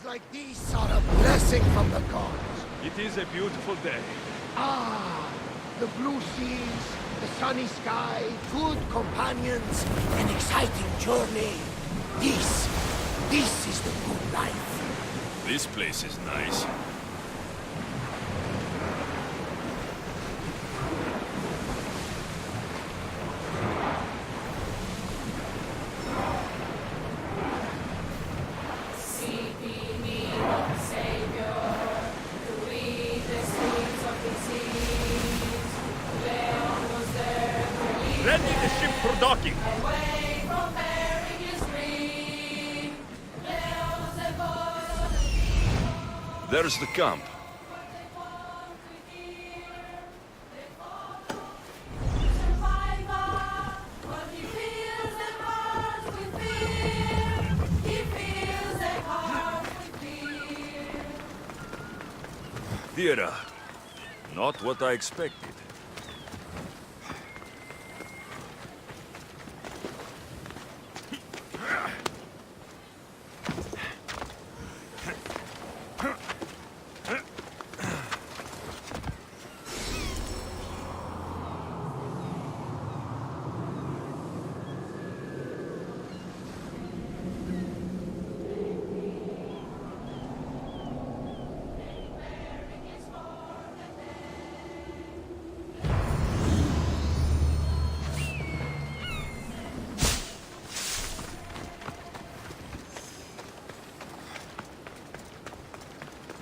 Days like these are a blessing from the gods. It is a beautiful day. Ah, the blue seas, the sunny sky, good companions, an exciting journey. This is the good life. This place is nice. Ready the ship for docking. There's the camp. Theater. Not what I expected.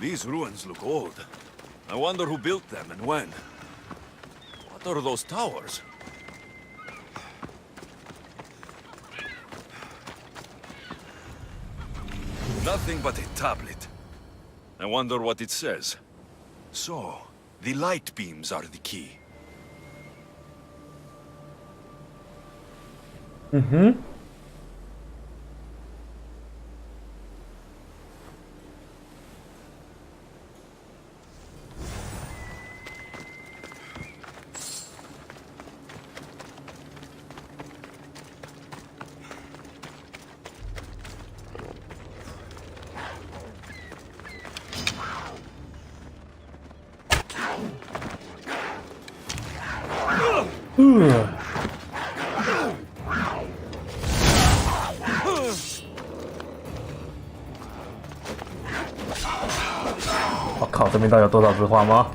These ruins look old. I wonder who built them and when. What are those towers? Nothing but a tablet. I wonder what it says. So, the light beams are the key. Ooh. 我靠，这边到底有多少只花猫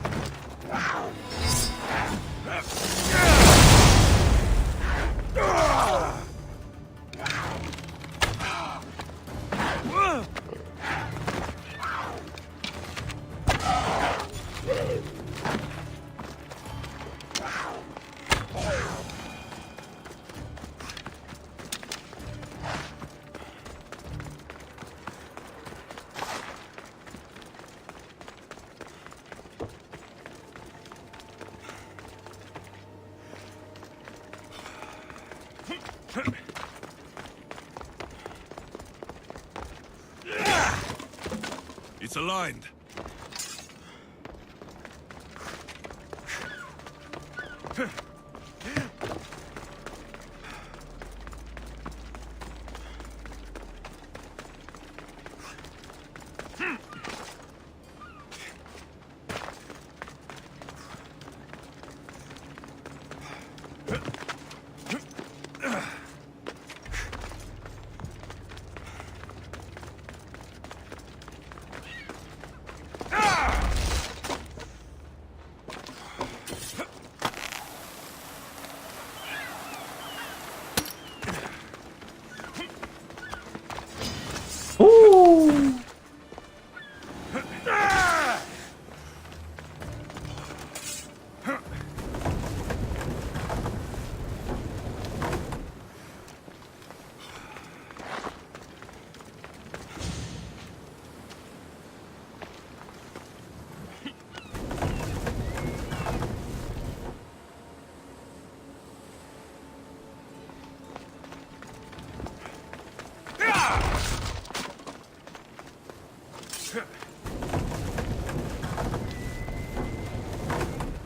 ？It's aligned.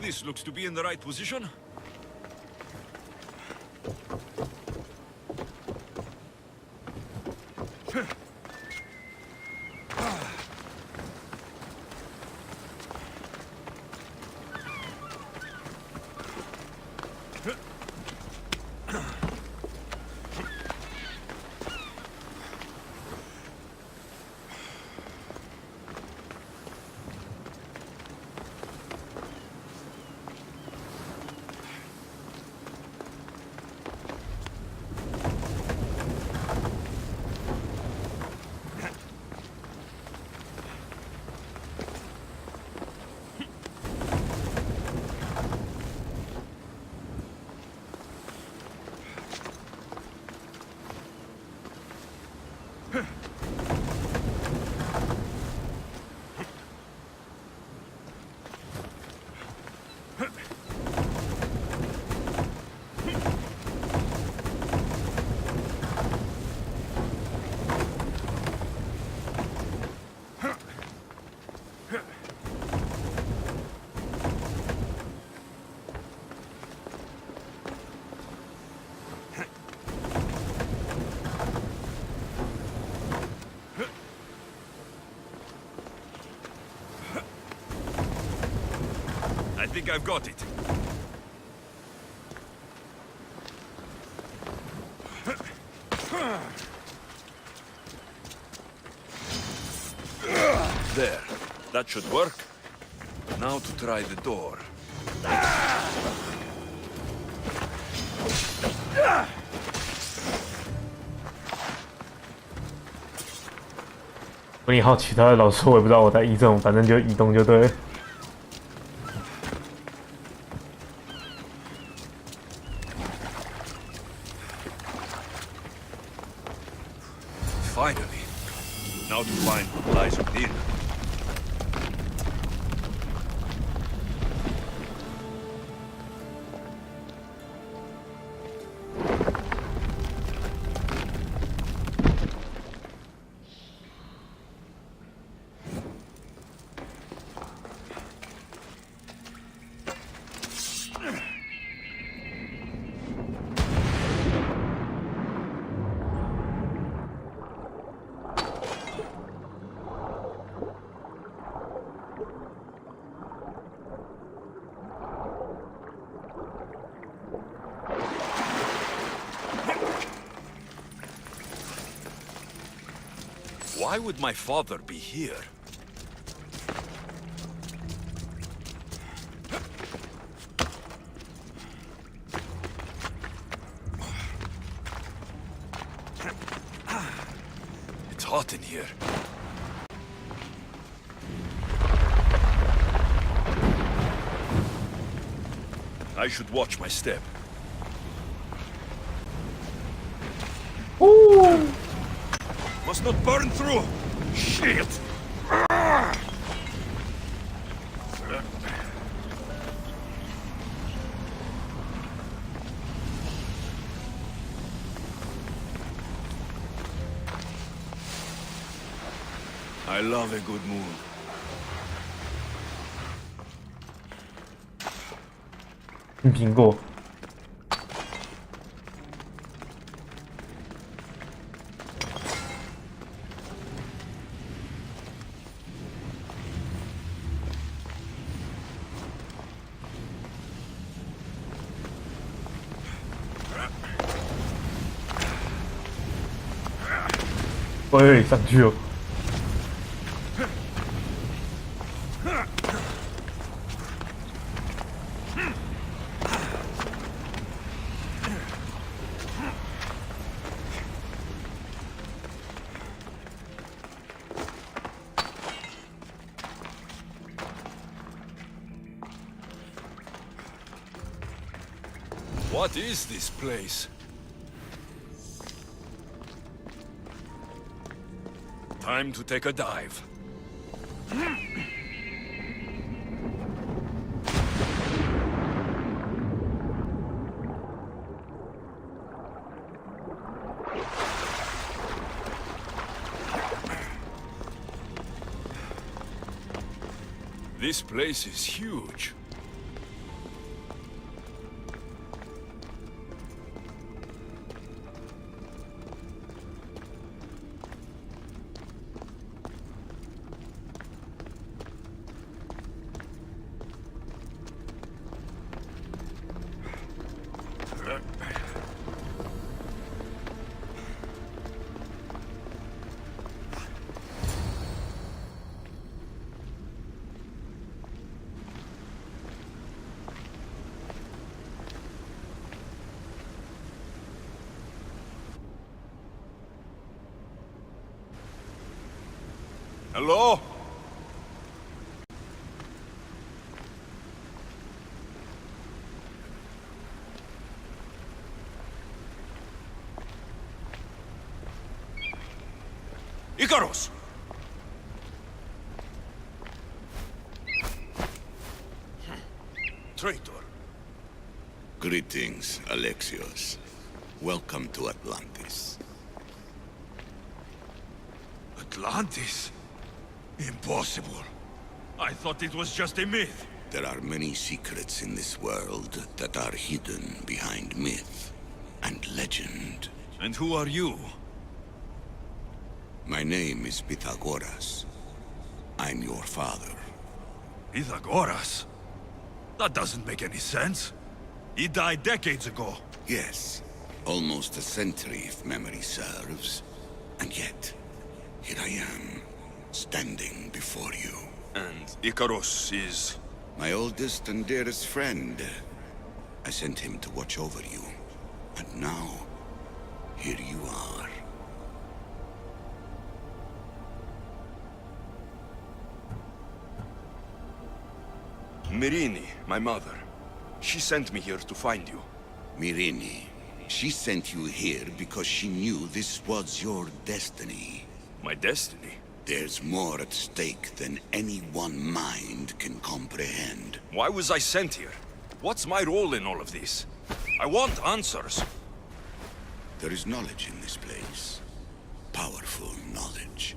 This looks to be in the right position. I think I've got it. There. That should work. Now to try the door. 我也好奇他的老师，我也不知道我在移动，反正就移动就对了。Finally. Now to find what lies within. Why would my father be here? It's hot in here. I should watch my step. Ooh. Must not burn through! Shit! I love a good moon. 苹果。喂，上去哦！ What is this place? Time to take a dive. This place is huge. Hello? Icarus! Traitor. Greetings, Alexios. Welcome to Atlantis. Atlantis? Impossible. I thought it was just a myth. There are many secrets in this world that are hidden behind myth and legend. And who are you? My name is Pythagoras. I'm your father. Pythagoras? That doesn't make any sense. He died decades ago. Yes, almost a century if memory serves. And yet, here I am, standing before you. And Icarus is... My oldest and dearest friend. I sent him to watch over you. And now, here you are. Myrrine, my mother. She sent me here to find you. Myrrine. She sent you here because she knew this was your destiny. My destiny? There's more at stake than any one mind can comprehend. Why was I sent here? What's my role in all of this? I want answers. There is knowledge in this place. Powerful knowledge.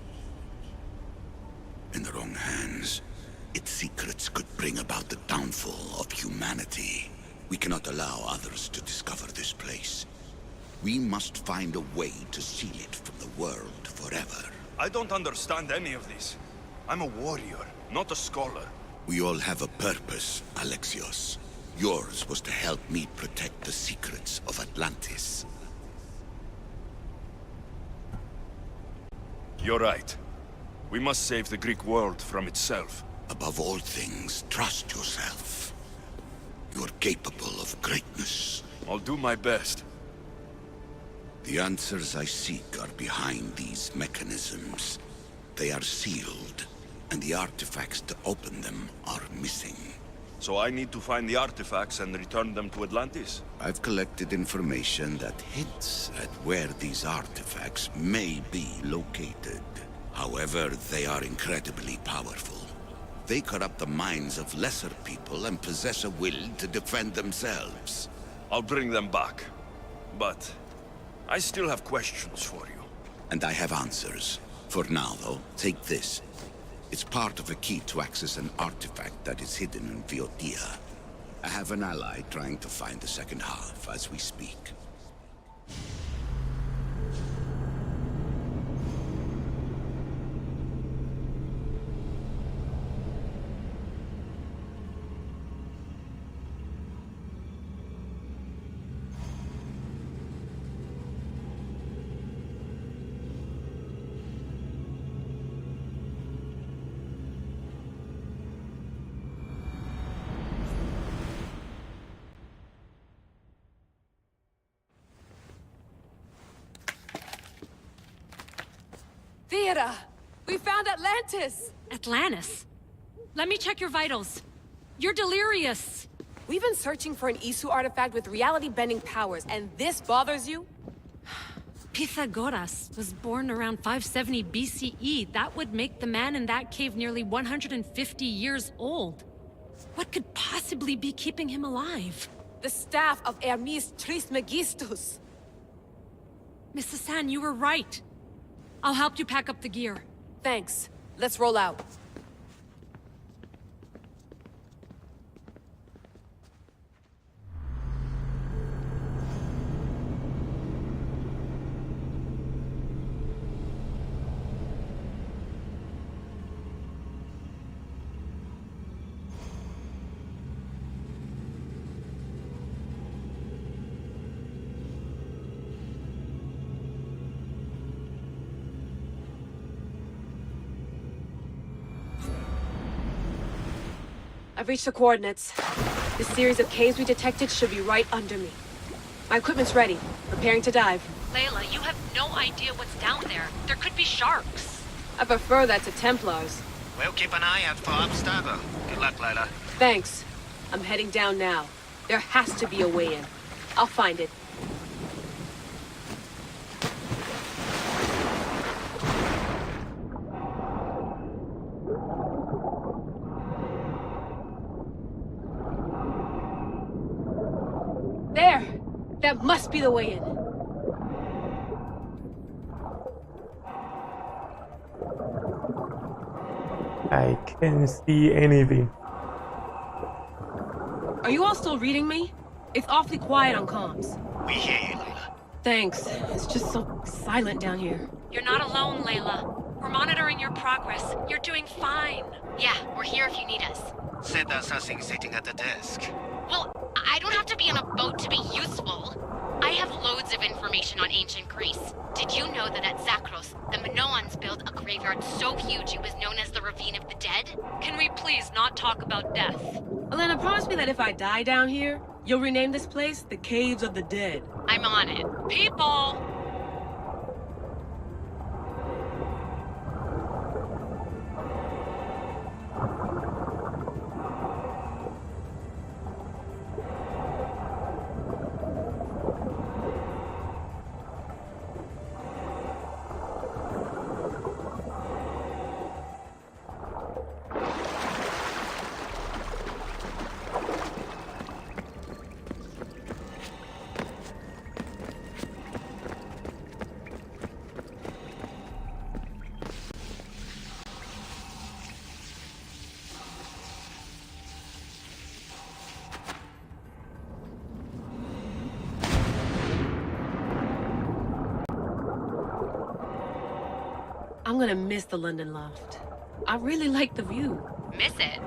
In the wrong hands, its secrets could bring about the downfall of humanity. We cannot allow others to discover this place. We must find a way to seal it from the world forever. I don't understand any of this. I'm a warrior, not a scholar. We all have a purpose, Alexios. Yours was to help me protect the secrets of Atlantis. You're right. We must save the Greek world from itself. Above all things, trust yourself. You're capable of greatness. I'll do my best. The answers I seek are behind these mechanisms. They are sealed, and the artifacts to open them are missing. So I need to find the artifacts and return them to Atlantis? I've collected information that hints at where these artifacts may be located. However, they are incredibly powerful. They corrupt the minds of lesser people and possess a will to defend themselves. I'll bring them back. But I still have questions for you. And I have answers. For now, though, take this. It's part of a key to access an artifact that is hidden in Viotia. I have an ally trying to find the second half as we speak. Theodore! We found Atlantis! Atlantis? Let me check your vitals. You're delirious. We've been searching for an Isu artifact with reality-bending powers, and this bothers you? Pythagoras was born around 570 BCE. That would make the man in that cave nearly 150 years old. What could possibly be keeping him alive? The staff of Hermes Trismegistus! Mrs. San, you were right. I'll help you pack up the gear. Thanks. Let's roll out. I've reached the coordinates. This series of caves we detected should be right under me. My equipment's ready. Preparing to dive. Layla, you have no idea what's down there. There could be sharks. I prefer that to Templars. We'll keep an eye out for Obstacle. Good luck, Layla. Thanks. I'm heading down now. There has to be a way in. I'll find it. must be the way in. I can't see anything. Are you all still reading me? It's awfully quiet on comms. We hear you, Layla. Thanks. It's just so silent down here. You're not alone, Layla. We're monitoring your progress. You're doing fine. Yeah, we're here if you need us. Said there's nothing sitting at the desk. Well, I don't have to be on a boat to be useful. I have loads of information on ancient Greece. Did you know that at Zakros, the Minoans built a graveyard so huge it was known as the Ravine of the Dead? Can we please not talk about death? Elena, promise me that if I die down here, you'll rename this place the Caves of the Dead. I'm on it. People! I'm gonna miss the London loft. I really like the view. Miss it?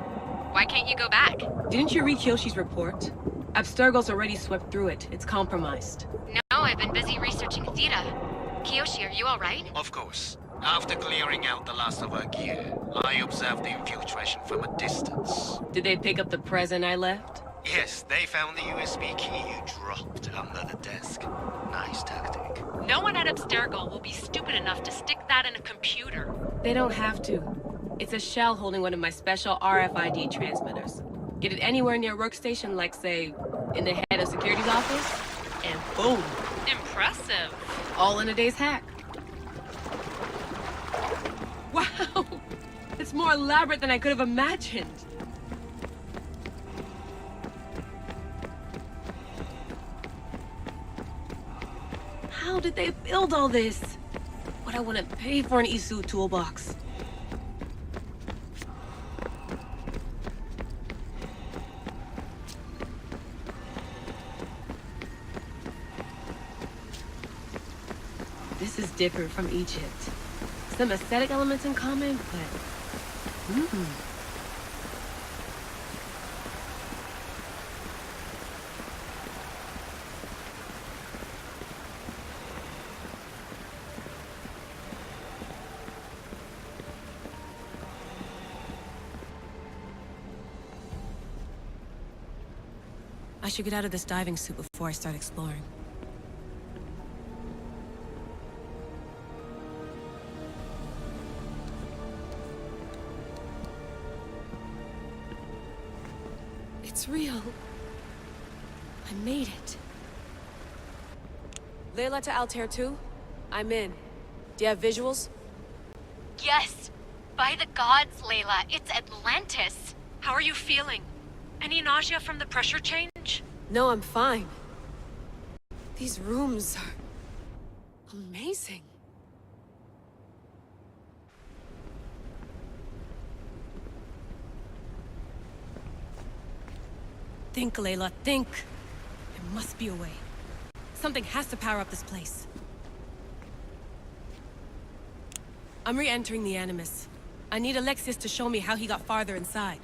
Why can't you go back? Didn't you read Kyoshi's report? Abstergo's already swept through it. It's compromised. No, I've been busy researching Theta. Kiyoshi, are you alright? Of course. After clearing out the last of our gear, I observed the infiltration from a distance. Did they pick up the present I left? Yes, they found the USB key you dropped under the desk. Nice tactic. No one at Abstergo will be stupid enough to stick that in a computer. They don't have to. It's a shell holding one of my special RFID transmitters. Get it anywhere near a workstation, like, say, in the head of security's office, and boom! Impressive. All in a day's hack. Wow! It's more elaborate than I could have imagined. How did they build all this? What I want to pay for an Isu toolbox. This is different from Egypt. Some aesthetic elements in common, but... I should get out of this diving suit before I start exploring. It's real. I made it. Layla to Altair 2? I'm in. Do you have visuals? Yes! By the gods, Layla, it's Atlantis! How are you feeling? Any nausea from the pressure change? No, I'm fine. These rooms are... amazing. Think, Layla, think. There must be a way. Something has to power up this place. I'm re-entering the Animus. I need Alexius to show me how he got farther inside.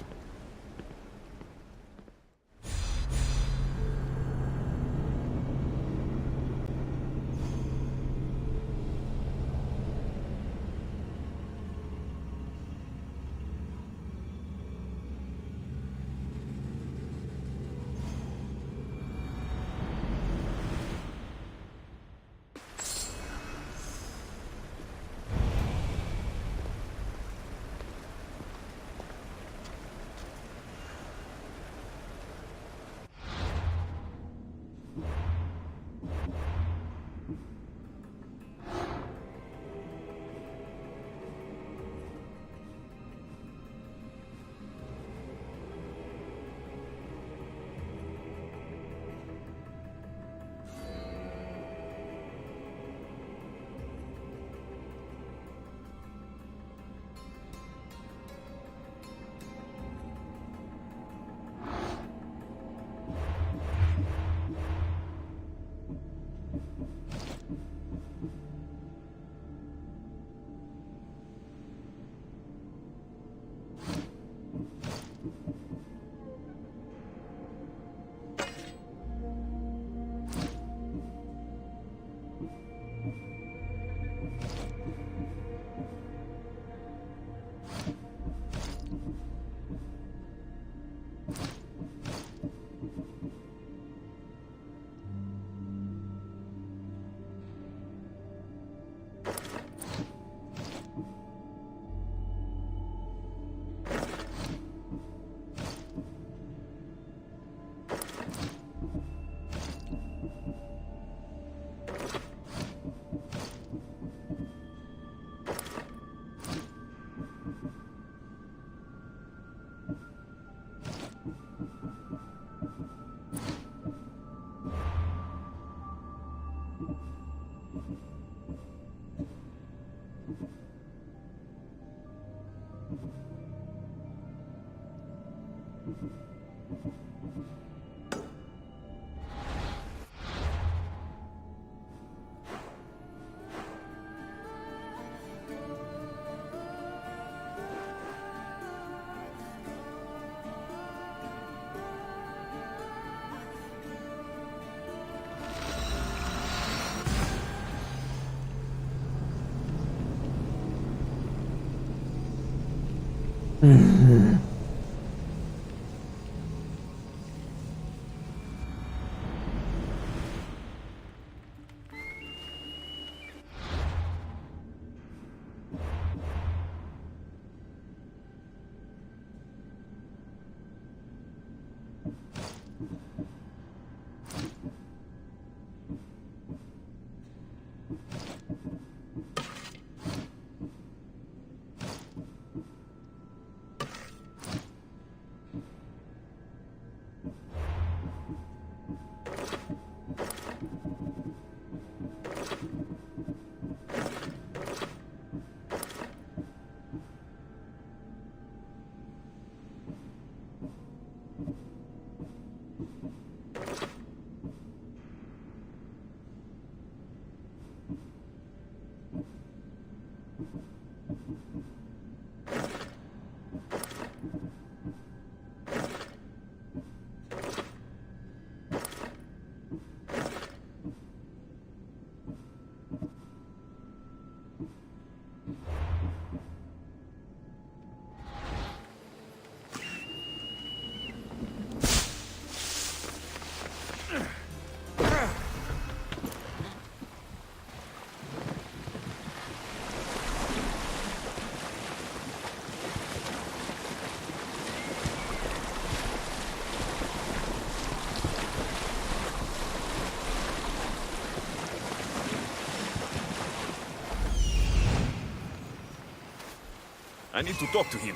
I need to talk to him.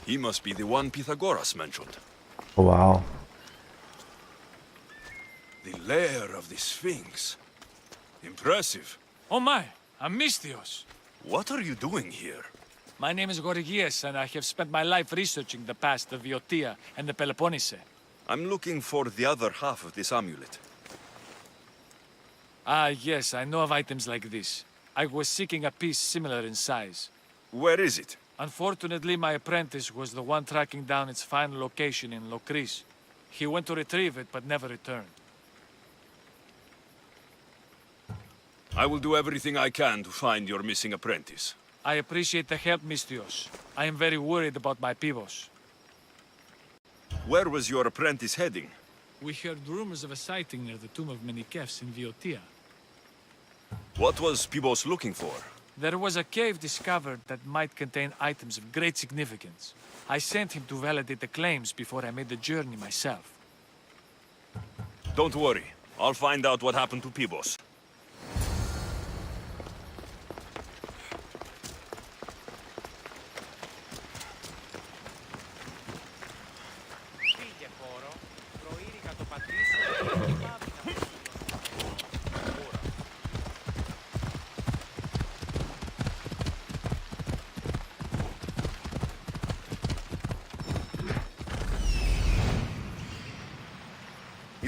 He must be the one Pythagoras mentioned. Wow. The lair of the Sphinx. Impressive. Oh my, I'm Mystios. What are you doing here? My name is Gorgias, and I have spent my life researching the past of Viotia and the Peloponnese. I'm looking for the other half of this amulet. Ah, yes, I know of items like this. I was seeking a piece similar in size. Where is it? Unfortunately, my apprentice was the one tracking down its final location in Locris. He went to retrieve it, but never returned. I will do everything I can to find your missing apprentice. I appreciate the help, Mystios. I am very worried about my Pibos. Where was your apprentice heading? We heard rumors of a sighting near the tomb of Menikefs in Viotia. What was Pibos looking for? There was a cave discovered that might contain items of great significance. I sent him to validate the claims before I made the journey myself. Don't worry. I'll find out what happened to Pibos.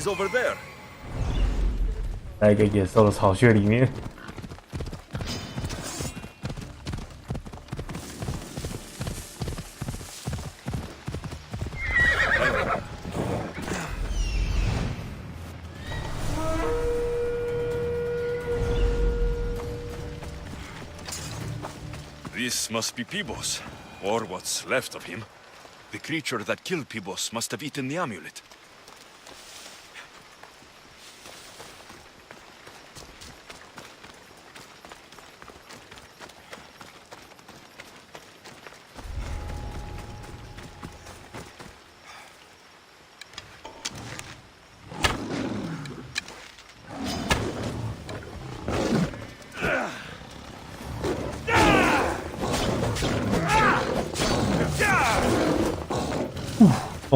He's over there. 在一个野兽的巢穴里面。This must be Pibos. Or what's left of him. The creature that killed Pibos must have eaten the amulet.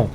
Oh.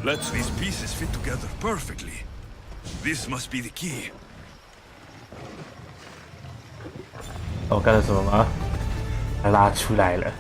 Let's these pieces fit together perfectly. This must be the key. 我干了什么吗？它拉出来了。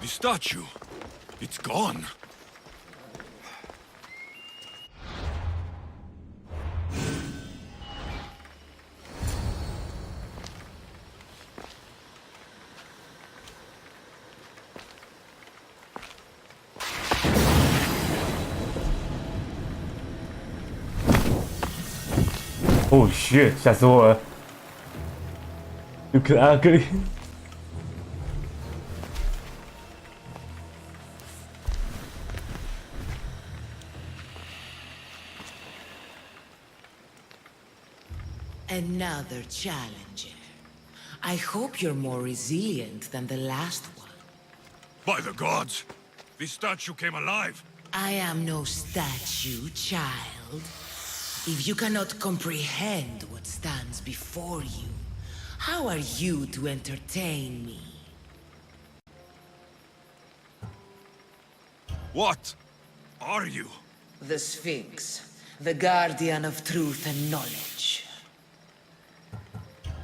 The statue. It's gone. Oh shit！ 吓死我了。Look ugly。Another challenger. I hope you're more resilient than the last one. By the gods! The statue came alive! I am no statue, child. If you cannot comprehend what stands before you, how are you to entertain me? What are you? The Sphinx, the guardian of truth and knowledge.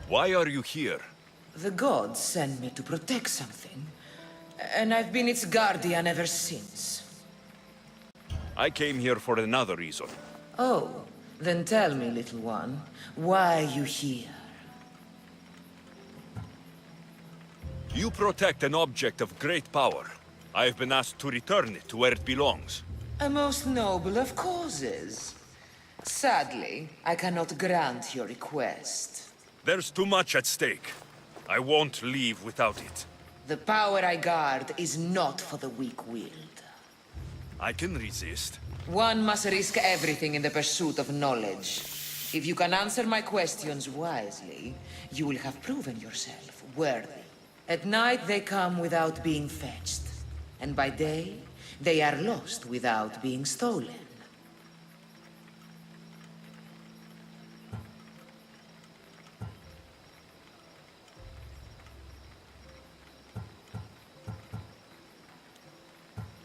Why are you here? The gods sent me to protect something, and I've been its guardian ever since. I came here for another reason. Oh, then tell me, little one, why are you here? You protect an object of great power. I've been asked to return it to where it belongs. A most noble of causes. Sadly, I cannot grant your request. There's too much at stake. I won't leave without it. The power I guard is not for the weak-willed. I can resist. One must risk everything in the pursuit of knowledge. If you can answer my questions wisely, you will have proven yourself worthy. At night they come without being fetched, and by day they are lost without being stolen.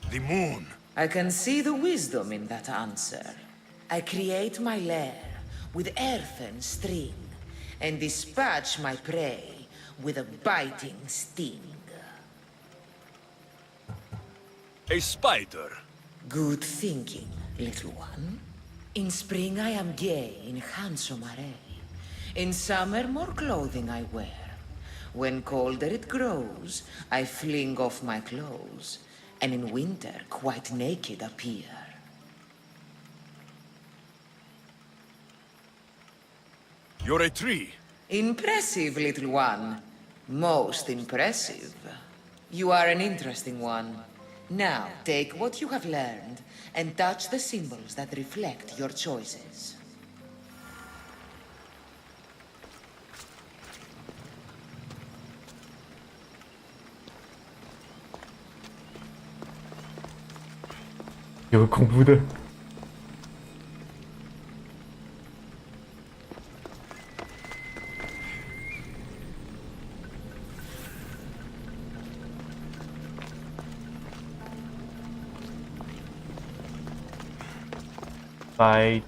The moon. I can see the wisdom in that answer. I create my lair with earth and string, and dispatch my prey with a biting sting. A spider. Good thinking, little one. In spring I am gay in handsome array. In summer more clothing I wear. When colder it grows, I fling off my clothes, and in winter quite naked appear. You're a tree. Impressive, little one. Most impressive. You are an interesting one. Now, take what you have learned and touch the symbols that reflect your choices.有个恐怖的。拜。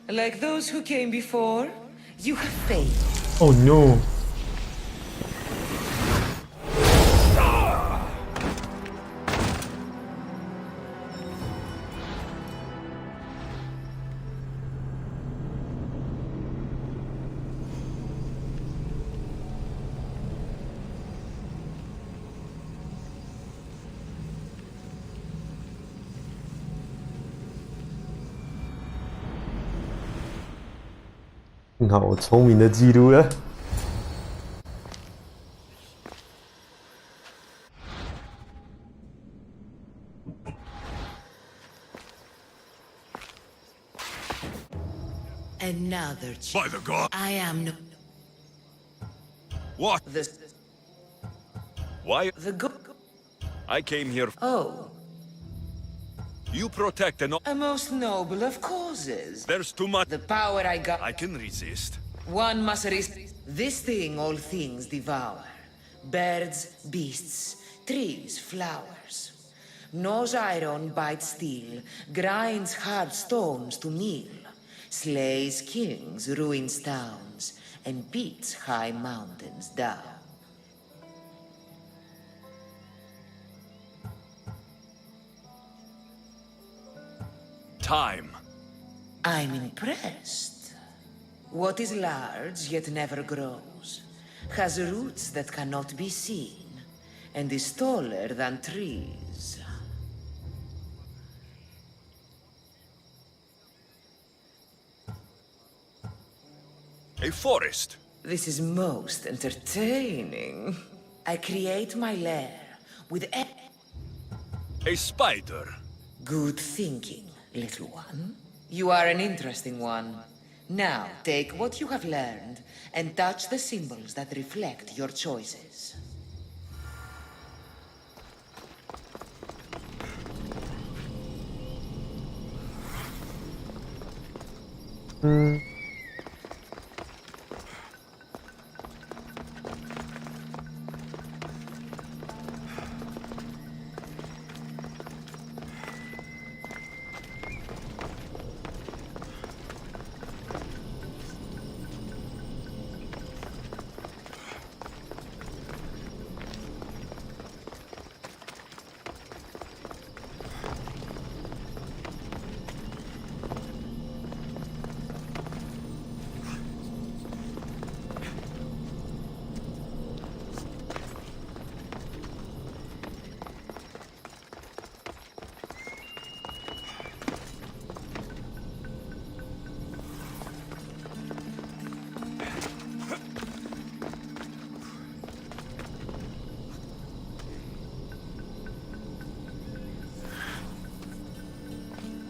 Like those who came before, you have failed. Oh no. 幸好我聪明的记录了。Another By the god. I am no... What? The... Why? The go... I came here. Oh. You protect and... A most noble of causes. There's too much. The power I got... I can resist. One must resist. This thing all things devour. Birds, beasts, trees, flowers. Gnaws iron, bites steel, grinds hard stones to meal. Slays kings, ruins towns, and beats high mountains down. Time. I'm impressed. What is large yet never grows, has roots that cannot be seen, and is taller than trees. A forest. This is most entertaining. I create my lair with A spider. good thinking, little one. You are an interesting one. Now, take what you have learned and touch the symbols that reflect your choices.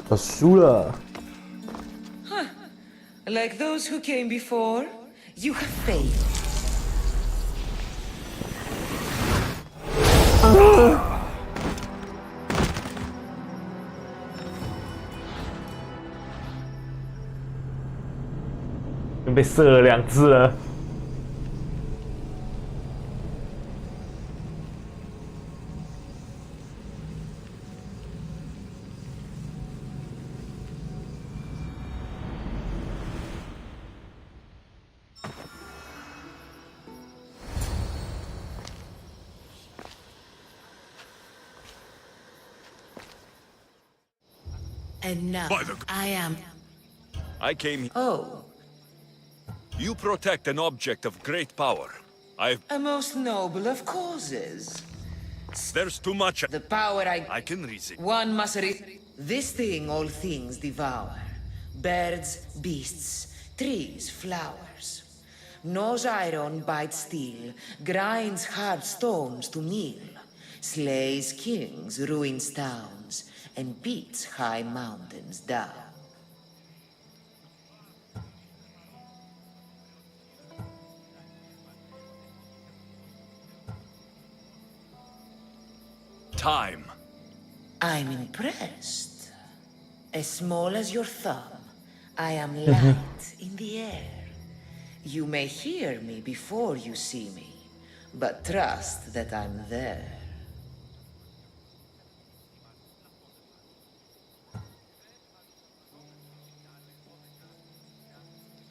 我输了。 Like those who came before, you have failed. 被射了2次了。And now, By the- I am... I came here. Oh, You protect an object of great power. a most noble of causes. There's too much. The power I can resist. One must This thing all things devour. Birds, beasts, trees, flowers. Gnaws iron, bites steel, grinds hard stones to meal, slays kings, ruins towns, and beats high mountains down. Time. I'm impressed. As small as your thumb, I am light in the air. You may hear me before you see me, but trust that I'm there.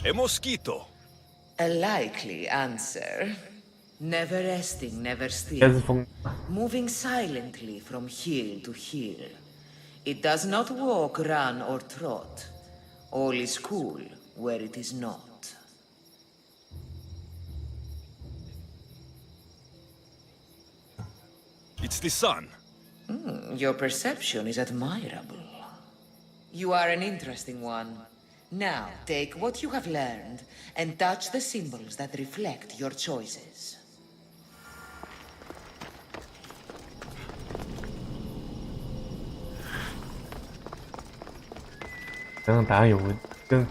A mosquito. A likely answer. Never resting, never 该 still. 是风 Moving silently from hill to hill. It does not walk, run, or trot. All is cool where it is not. It's the sun. Your perception is admirable. You are an interesting one. Now, take what you have learned and touch the symbols that reflect your choices. 刚刚答案有问跟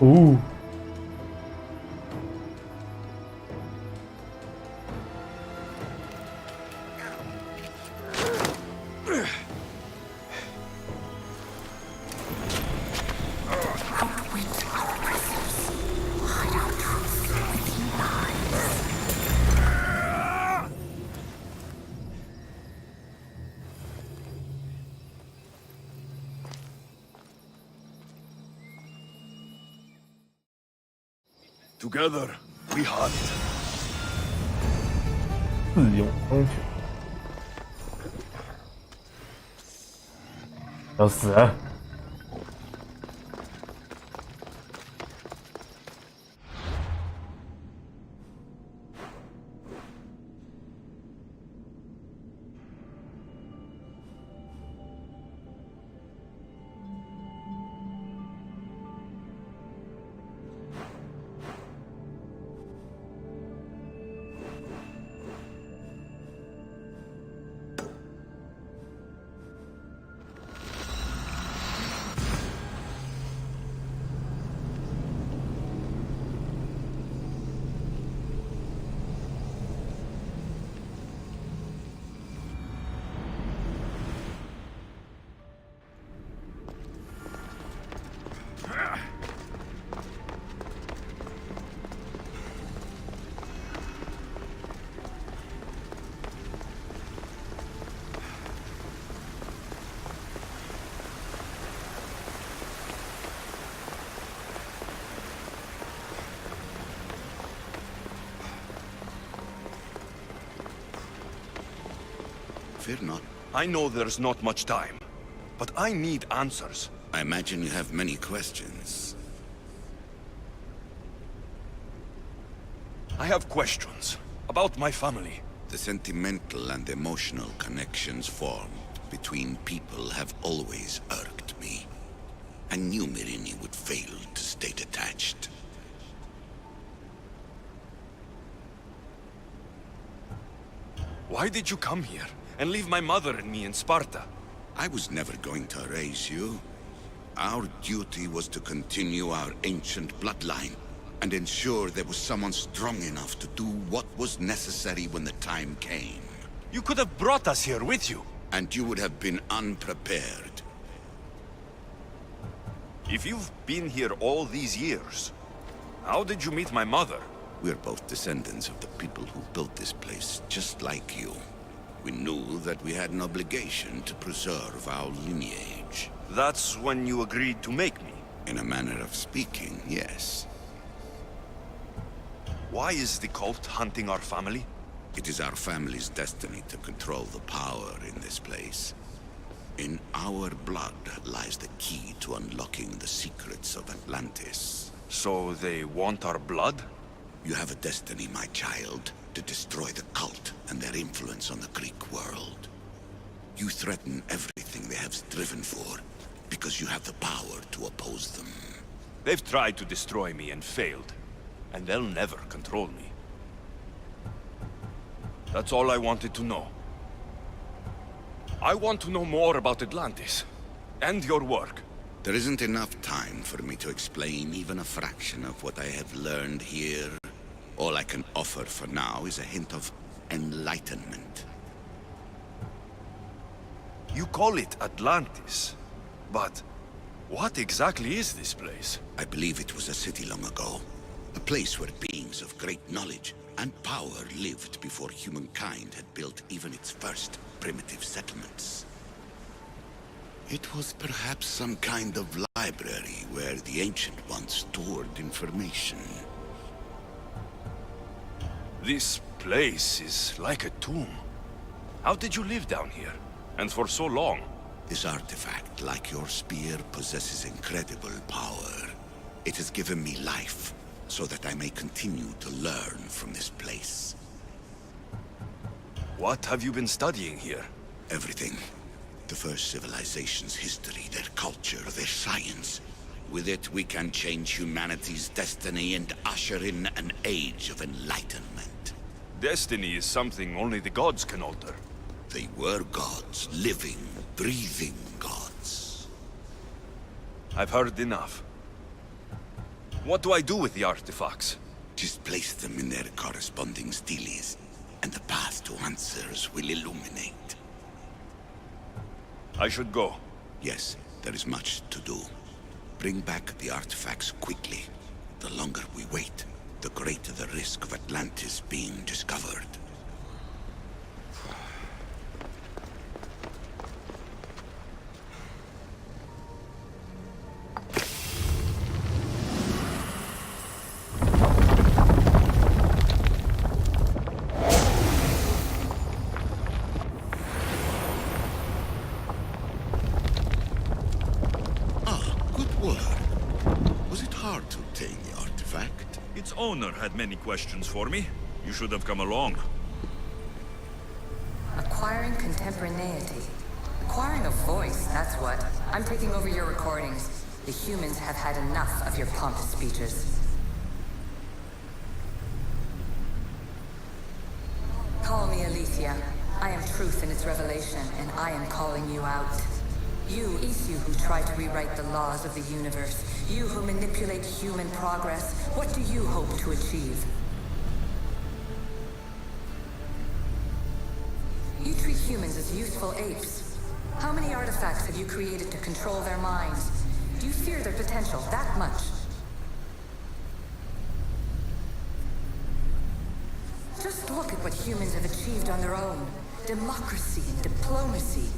哦，Together, we hunt. 自由光球，要死了！Fear not. I know there's not much time, but I need answers. I imagine you have many questions. I have questions about my family. The sentimental and emotional connections formed between people have always irked me. I knew Myrini would fail to stay detached. Why did you come here and leave my mother and me in Sparta? I was never going to erase you. Our duty was to continue our ancient bloodline and ensure there was someone strong enough to do what was necessary when the time came. You could have brought us here with you. And you would have been unprepared. If you've been here all these years, how did you meet my mother? We're both descendants of the people who built this place, just like you. We knew that we had an obligation to preserve our lineage. That's when you agreed to make me. In a manner of speaking, yes. Why is the cult hunting our family? It is our family's destiny to control the power in this place. In our blood lies the key to unlocking the secrets of Atlantis. So they want our blood? You have a destiny, my child, to destroy the cult and their influence on the Greek world. You threaten everything they have striven for, because you have the power to oppose them. They've tried to destroy me and failed, and they'll never control me. That's all I wanted to know. I want to know more about Atlantis, and your work. There isn't enough time for me to explain even a fraction of what I have learned here. All I can offer for now is a hint of enlightenment. You call it Atlantis, but what exactly is this place? I believe it was a city long ago. A place where beings of great knowledge and power lived before humankind had built even its first primitive settlements. It was perhaps some kind of library where the Ancient Ones stored information. This place is like a tomb. How did you live down here? And for so long? This artifact, like your spear, possesses incredible power. It has given me life, so that I may continue to learn from this place. What have you been studying here? Everything. The first civilization's history, their culture, their science. With it, we can change humanity's destiny and usher in an age of enlightenment. Destiny is something only the gods can alter. They were gods, living, breathing gods. I've heard enough. What do I do with the artifacts? Just place them in their corresponding steles, and the path to answers will illuminate. I should go. Yes, there is much to do. Bring back the artifacts quickly. The longer we wait, the greater the risk of Atlantis being discovered. Its owner had many questions for me. You should have come along. Acquiring contemporaneity. Acquiring a voice, that's what. I'm taking over your recordings. The humans have had enough of your pompous speeches. Call me Alicia. I am truth in its revelation, and I am calling you out. You who try to rewrite the laws of the universe. You who manipulate human progress. What do you hope to achieve? You treat humans as useful apes. How many artifacts have you created to control their minds? Do you fear their potential that much? Just look at what humans have achieved on their own. Democracy and diplomacy.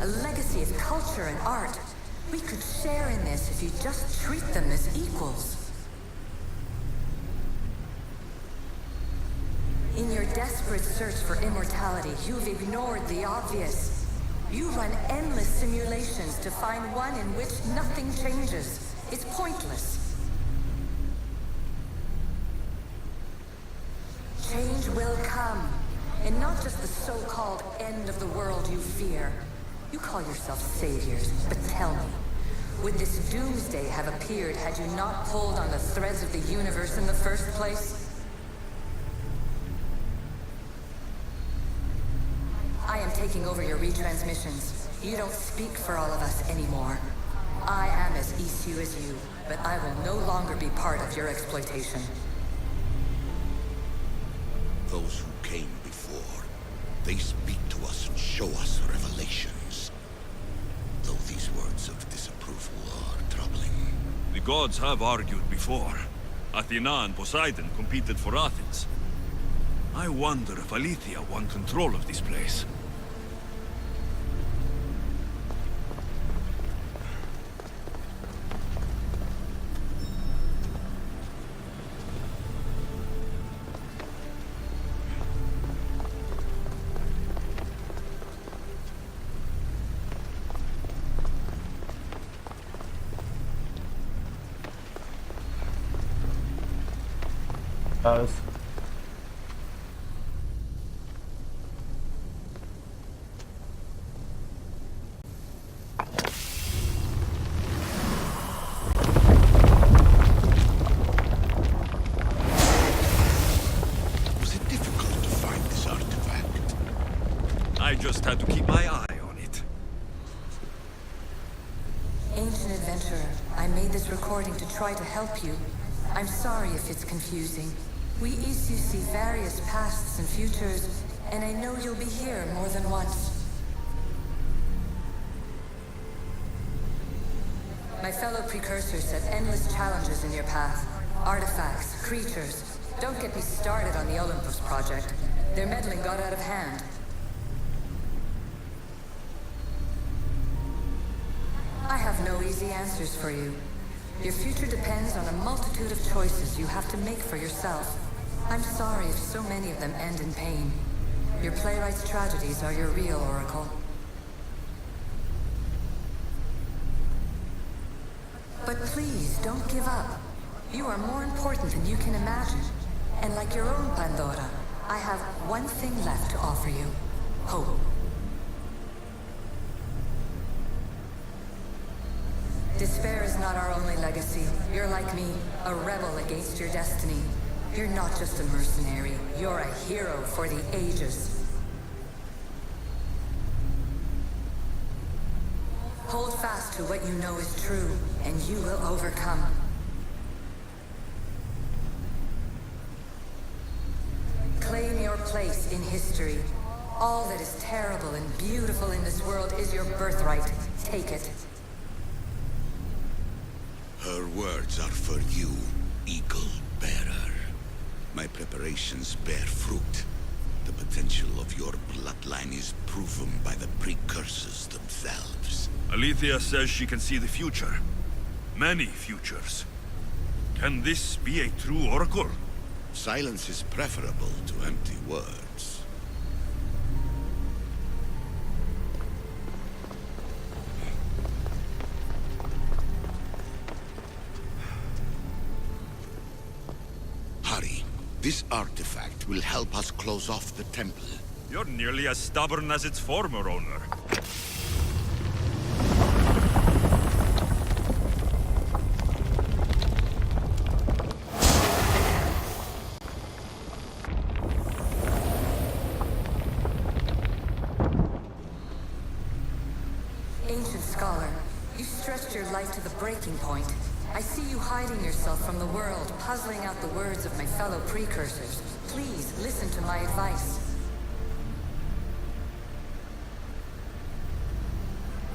A legacy of culture and art. We could share in this if you just treat them as equals. In your desperate search for immortality, you've ignored the obvious. You run endless simulations to find one in which nothing changes. It's pointless. Change will come, and not just the so-called end of the world you fear. You call yourselves saviors, but tell me, would this doomsday have appeared had you not pulled on the threads of the universe in the first place? I am taking over your retransmissions. You don't speak for all of us anymore. I am as Isu as you, but I will no longer be part of your exploitation. Those who came before, they speak to us and show us revelations. Though these words of disapproval are troubling. The gods have argued before. Athena and Poseidon competed for Athens. I wonder if Aletheia won control of this place. Does. Was it difficult to find this artifact? I just had to keep my eye on it. Ancient adventurer, I made this recording to try to help you. I'm sorry if it's confusing. We Isu see various pasts and futures, and I know you'll be here more than once. My fellow precursors set endless challenges in your path. Artifacts, creatures. Don't get me started on the Olympus project. Their meddling got out of hand. I have no easy answers for you. Your future depends on a multitude of choices you have to make for yourself. I'm sorry if so many of them end in pain. Your playwright's tragedies are your real oracle. But please, don't give up. You are more important than you can imagine. And like your own Pandora, I have one thing left to offer you. Hope. Despair is not our only legacy. You're like me, a rebel against your destiny. You're not just a mercenary, you're a hero for the ages. Hold fast to what you know is true, and you will overcome. Claim your place in history. All that is terrible and beautiful in this world is your birthright. Take it. Her words are for you, Eagle Bearer. My preparations bear fruit. The potential of your bloodline is proven by the precursors themselves. Aletheia says she can see the future. Many futures. Can this be a true oracle? Silence is preferable to empty words. Hurry. This artifact will help us close off the temple. You're nearly as stubborn as its former owner. Ancient scholar, you stretched your life to the breaking point. I see you hiding yourself from the world, puzzling out the words of my fellow precursors. Please, listen to my advice.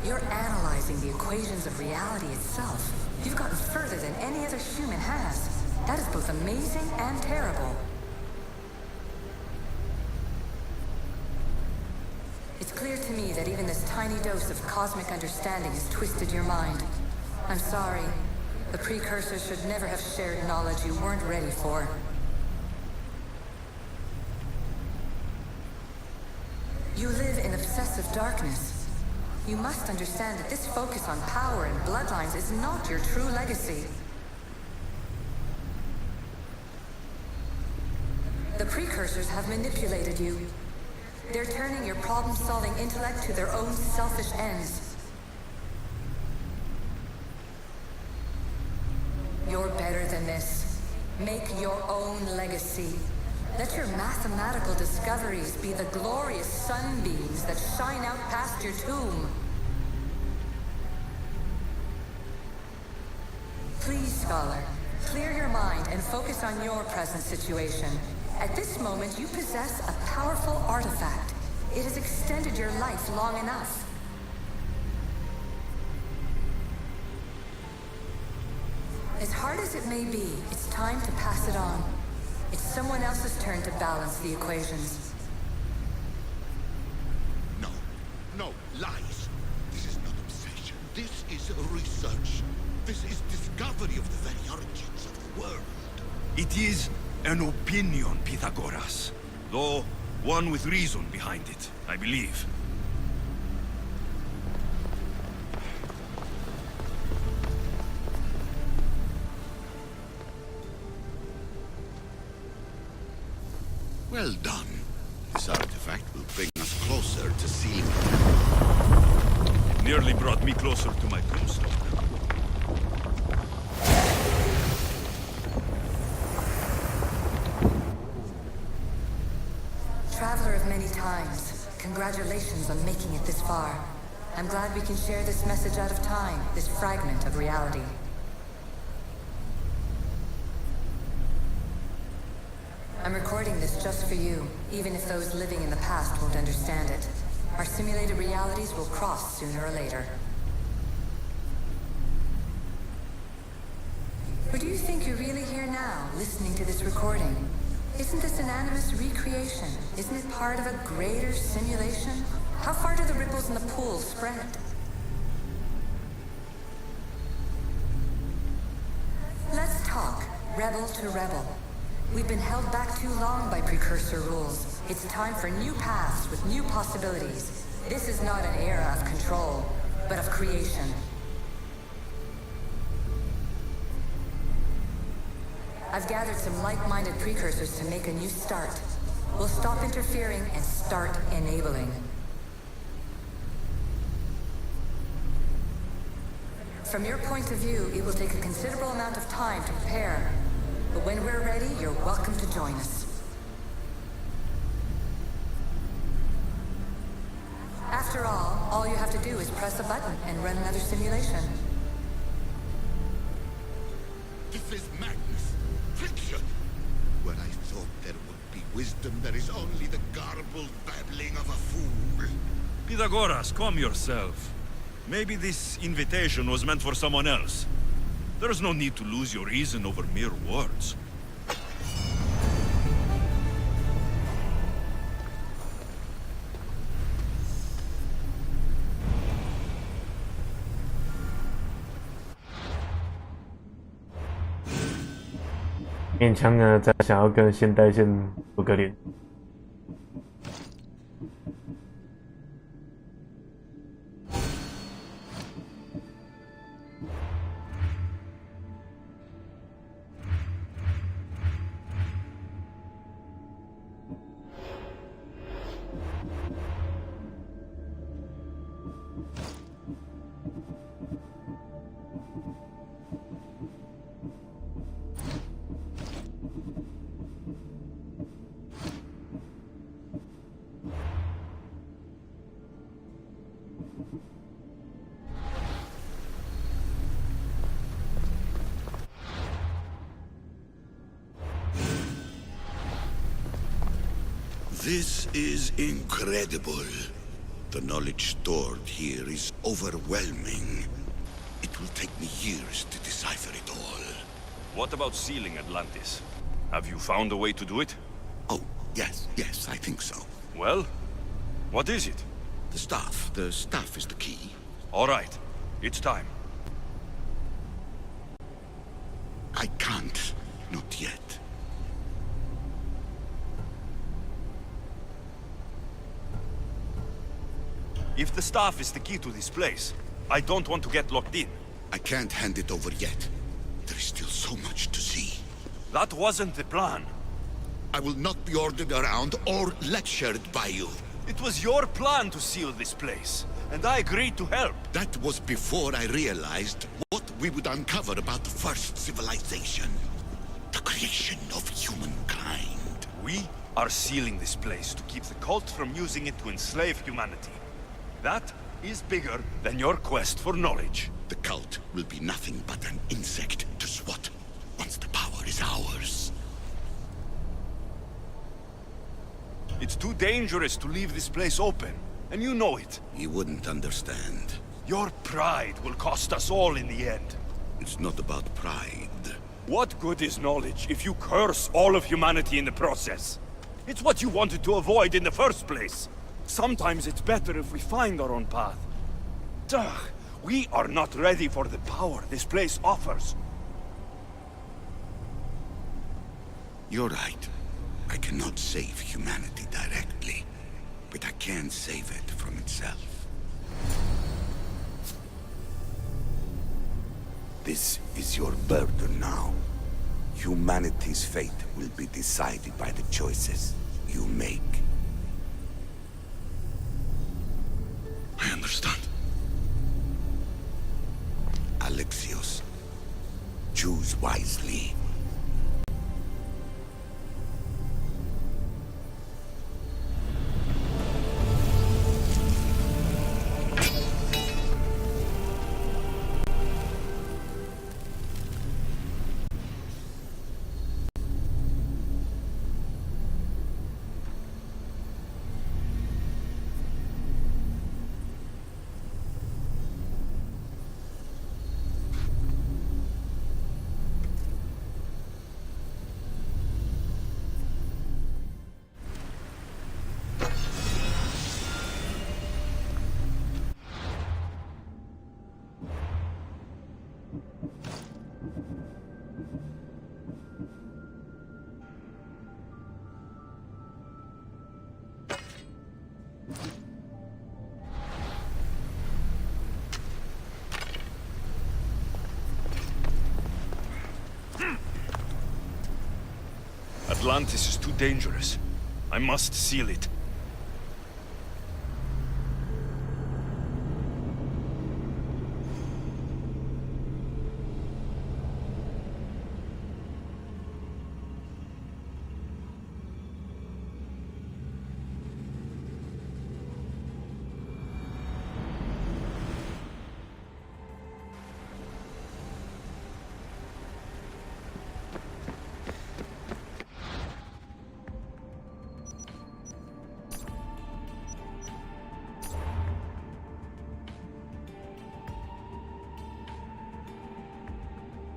You're analyzing the equations of reality itself. You've gotten further than any other human has. That is both amazing and terrible. It's clear to me that even this tiny dose of cosmic understanding has twisted your mind. I'm sorry. The precursors should never have shared knowledge you weren't ready for. You live in obsessive darkness. You must understand that this focus on power and bloodlines is not your true legacy. The precursors have manipulated you. They're turning your problem-solving intellect to their own selfish ends. You're better than this. Make your own legacy. Let your mathematical discoveries be the glorious sunbeams that shine out past your tomb. Please, Scholar, clear your mind and focus on your present situation. At this moment, you possess a powerful artifact. It has extended your life long enough. As hard as it may be, it's time to pass it on. It's someone else's turn to balance the equations. No, no, lies. This is not obsession. This is research. This is discovery of the very origins of the world. It is an opinion, Pythagoras. Though one with reason behind it, I believe. Well done. This artifact will bring us closer to seeing it. It nearly brought me closer to my tombstone. Traveler of many times, congratulations on making it this far. I'm glad we can share this message out of time, this fragment of reality. I'm recording this just for you, even if those living in the past won't understand it. Our simulated realities will cross sooner or later. Or do you think you're really here now, listening to this recording? Isn't this an animus recreation? Isn't it part of a greater simulation? How far do the ripples in the pool spread? Let's talk, rebel to rebel. We've been held back too long by precursor rules. It's time for new paths with new possibilities. This is not an era of control, but of creation. I've gathered some like-minded precursors to make a new start. We'll stop interfering and start enabling. From your point of view, it will take a considerable amount of time to prepare. But when we're ready, you're welcome to join us. After all you have to do is press a button and run another simulation. This is madness. Fiction. Where I thought there would be wisdom, there is only the garbled babbling of a fool. Pythagoras, calm yourself. Maybe this invitation was meant for someone else. There's no need to lose your reason over mere words.勉强呢，在想要跟现代线有个连。This is incredible. The knowledge stored here is overwhelming. It will take me years to decipher it all. What about sealing Atlantis? Have you found a way to do it? Oh, yes, I think so. Well, what is it? The staff is the key. All right, it's time. I can't, not yet. If the staff is the key to this place, I don't want to get locked in. I can't hand it over yet. There is still so much to see. That wasn't the plan. I will not be ordered around or lectured by you. It was your plan to seal this place, and I agreed to help. That was before I realized what we would uncover about the first civilization. The creation of humankind. We are sealing this place to keep the cult from using it to enslave humanity. That is bigger than your quest for knowledge. The cult will be nothing but an insect to swat once the power is ours. It's too dangerous to leave this place open, and you know it. You wouldn't understand. Your pride will cost us all in the end. It's not about pride. What good is knowledge if you curse all of humanity in the process? It's what you wanted to avoid in the first place. Sometimes it's better if we find our own path. Ugh, we are not ready for the power this place offers. You're right. I cannot save humanity directly, but I can save it from itself. This is your burden now. Humanity's fate will be decided by the choices you make. I understand. Alexios, choose wisely. Atlantis is too dangerous. I must seal it.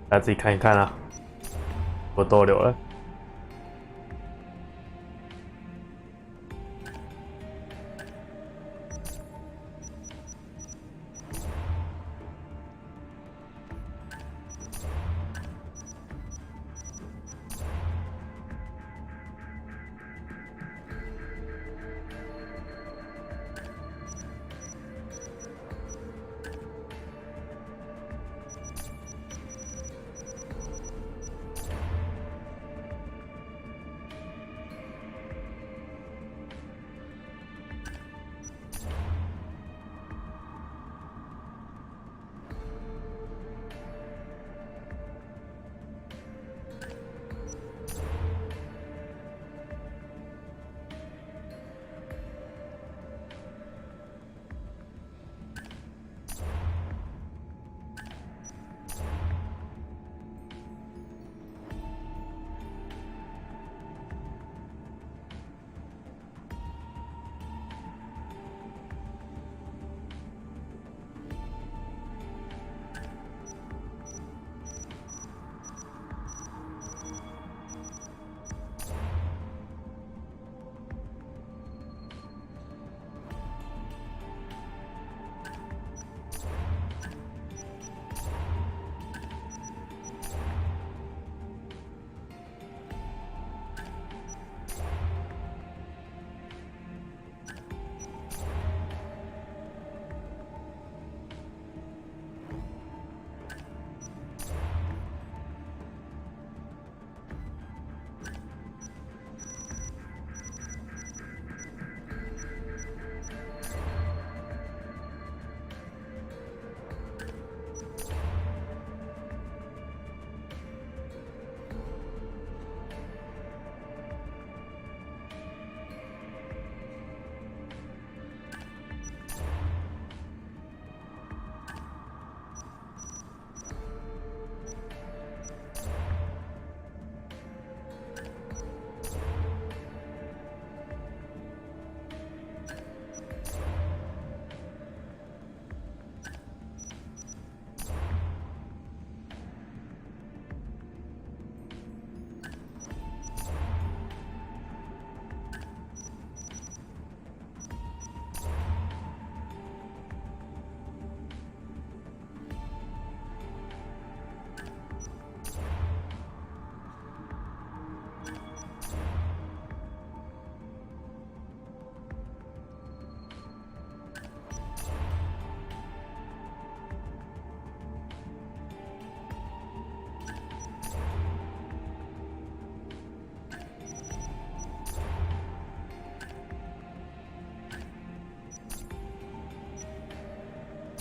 大家自己看一看啊，我逗留了。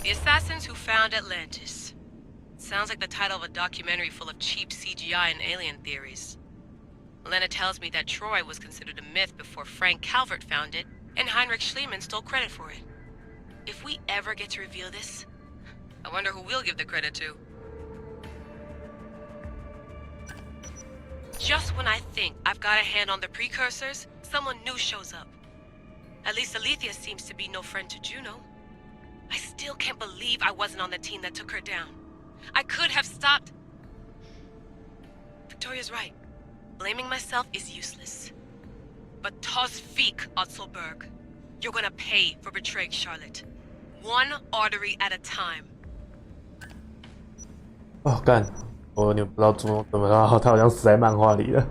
The Assassins Who Found Atlantis. Sounds like the title of a documentary full of cheap CGI and alien theories. Elena tells me that Troy was considered a myth before Frank Calvert found it, and Heinrich Schliemann stole credit for it. If we ever get to reveal this, I wonder who we'll give the credit to. Just when I think I've got a hand on the precursors, someone new shows up. At least Alethea seems to be no friend to Juno. I still can't believe I wasn't on the team that took her down. I could have stopped. Victoria's right. Blaming myself is useless. But Tosvik, Otzelberg. You're gonna pay for betraying Charlotte. One artery at a time. 哦，干！我有点不知道怎么了，他好像死在漫画里了。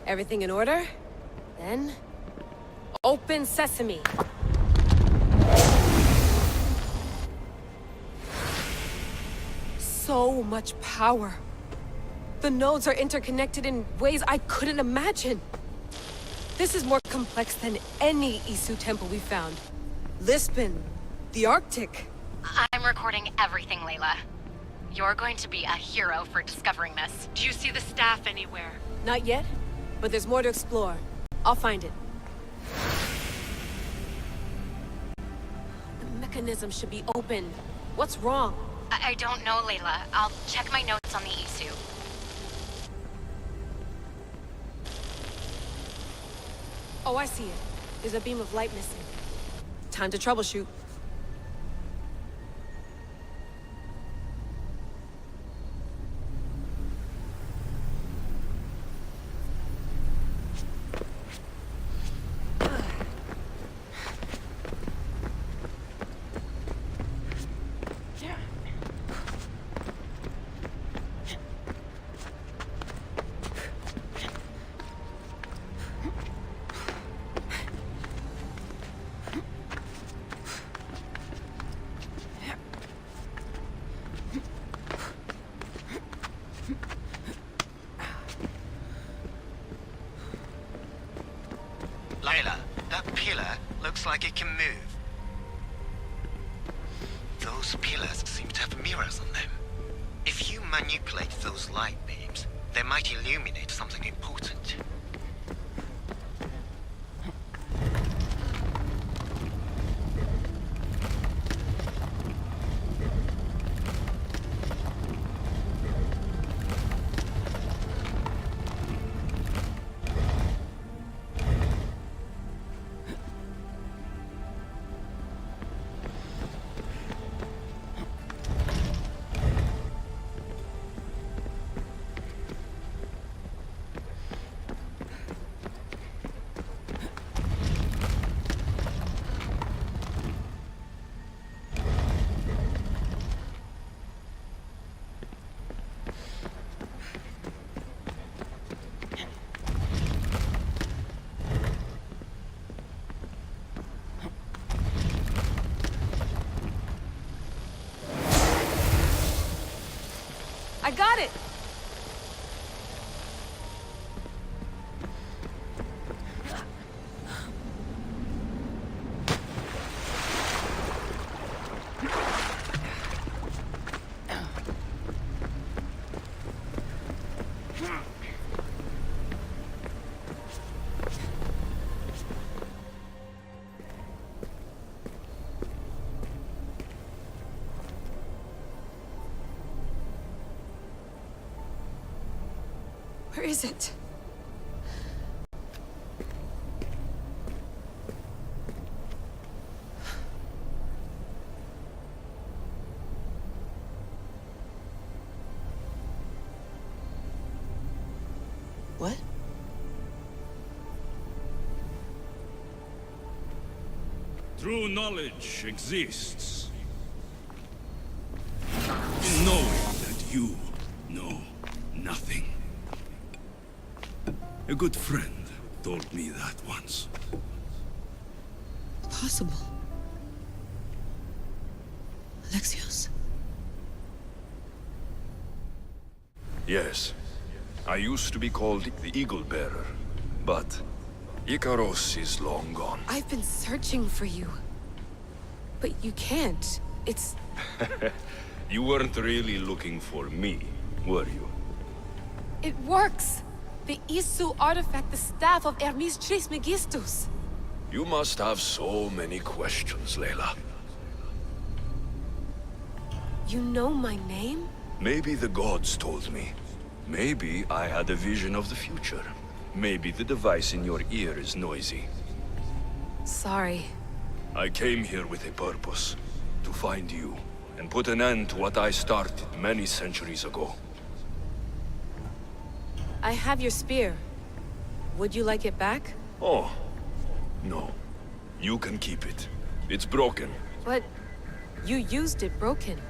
Everything in order? Then... Open sesame! So much power. The nodes are interconnected in ways I couldn't imagine. This is more complex than any Isu temple we found. Lisbon, the Arctic. I'm recording everything, Layla. You're going to be a hero for discovering this. Do you see the staff anywhere? Not yet, but there's more to explore. I'll find it. The mechanism should be open. What's wrong? I don't know, Layla. I'll check my notes on the Isu. Oh, I see it. There's a beam of light missing. Time to troubleshoot. Layla, that pillar looks like it can move. Those pillars seem to have mirrors on them. If you manipulate those light beams, they might illuminate something important. I got it! Where is it? What? True knowledge exists in knowing that you know nothing. A good friend told me that once. Possible. Alexios? Yes. I used to be called the Eagle Bearer, but Icaros is long gone. I've been searching for you. But you can't. It's... You weren't really looking for me, were you? It works! The Isu artifact, the staff of Hermes Trismegistus. You must have so many questions, Layla. You know my name? Maybe the gods told me. Maybe I had a vision of the future. Maybe the device in your ear is noisy. Sorry. I came here with a purpose. To find you, and put an end to what I started many centuries ago. I have your spear. Would you like it back? Oh. No. You can keep it. It's broken. But... you used it broken.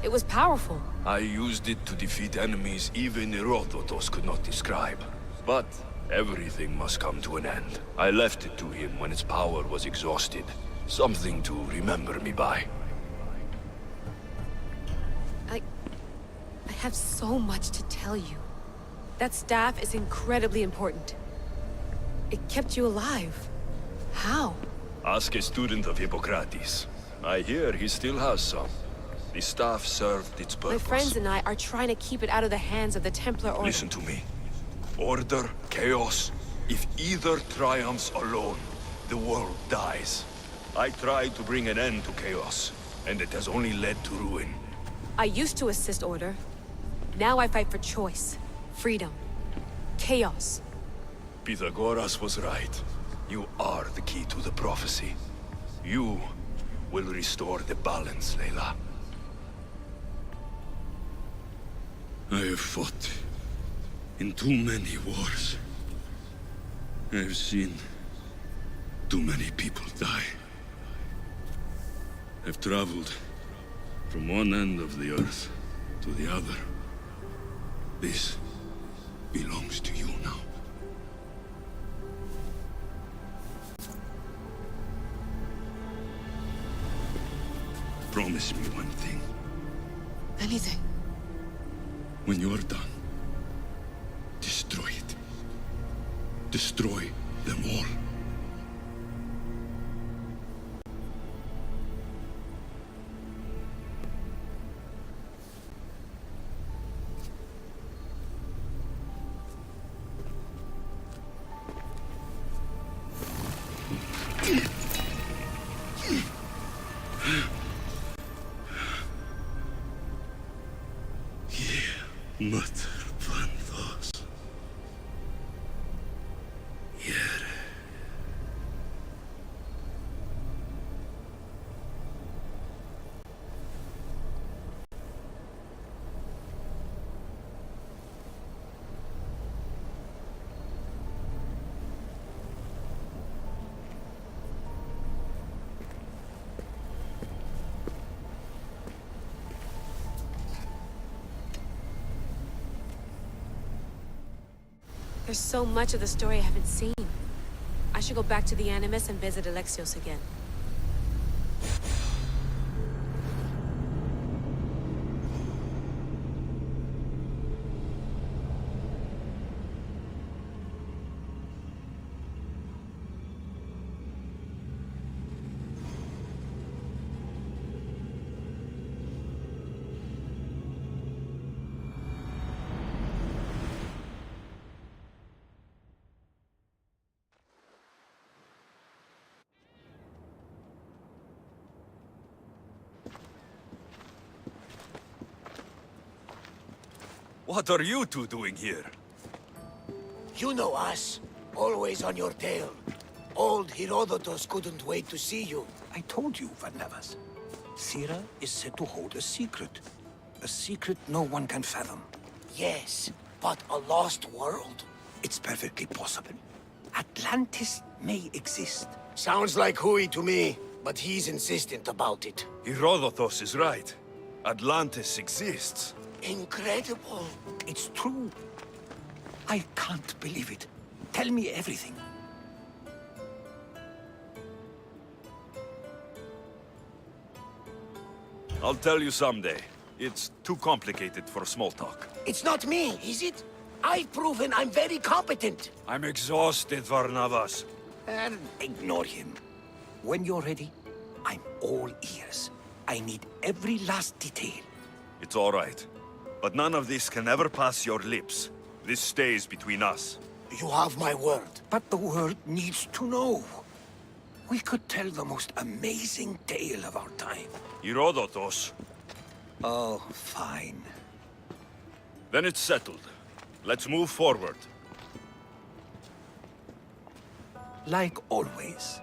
It was powerful. I used it to defeat enemies even Herodotus could not describe. But everything must come to an end. I left it to him when its power was exhausted. Something to remember me by. I have so much to tell you. That staff is incredibly important. It kept you alive. How? Ask a student of Hippocrates. I hear he still has some. The staff served its purpose. My friends and I are trying to keep it out of the hands of the Templar Order. Listen to me. Order, chaos. If either triumphs alone, the world dies. I tried to bring an end to chaos, and it has only led to ruin. I used to assist Order. Now I fight for choice, freedom, chaos. Pythagoras was right. You are the key to the prophecy. You will restore the balance, Layla. I have fought in too many wars. I have seen too many people die. I've traveled from one end of the earth to the other. This belongs to you now. Promise me one thing. Anything. When you're done, destroy it. Destroy them all. Mother Panthos. Yere. There's so much of the story I haven't seen. I should go back to the Animus and visit Alexios again. What are you two doing here? You know us. Always on your tail. Old Herodotus couldn't wait to see you. I told you, Varnavas. Sira is said to hold a secret. A secret no one can fathom. Yes, but a lost world? It's perfectly possible. Atlantis may exist. Sounds like Hui to me, but he's insistent about it. Herodotus is right. Atlantis exists. Incredible. It's true. I can't believe it. Tell me everything. I'll tell you someday. It's too complicated for small talk. It's not me, is it? I've proven I'm very competent. I'm exhausted, Varnavas. And ignore him. When you're ready, I'm all ears. I need every last detail. It's all right. But none of this can ever pass your lips. This stays between us. You have my word. But the world needs to know. We could tell the most amazing tale of our time. Herodotos. Oh, fine. Then it's settled. Let's move forward. Like always.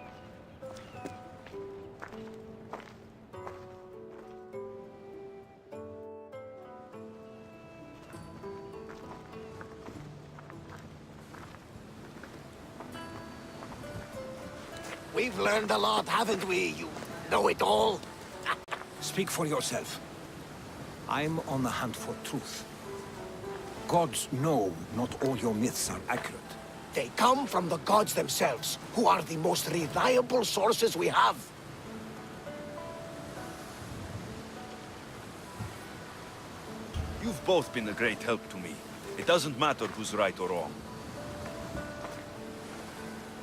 We've learned a lot, haven't we? You know it all. Speak for yourself. I'm on the hunt for truth. Gods know not all your myths are accurate. They come from the gods themselves, who are the most reliable sources we have. You've both been a great help to me. It doesn't matter who's right or wrong.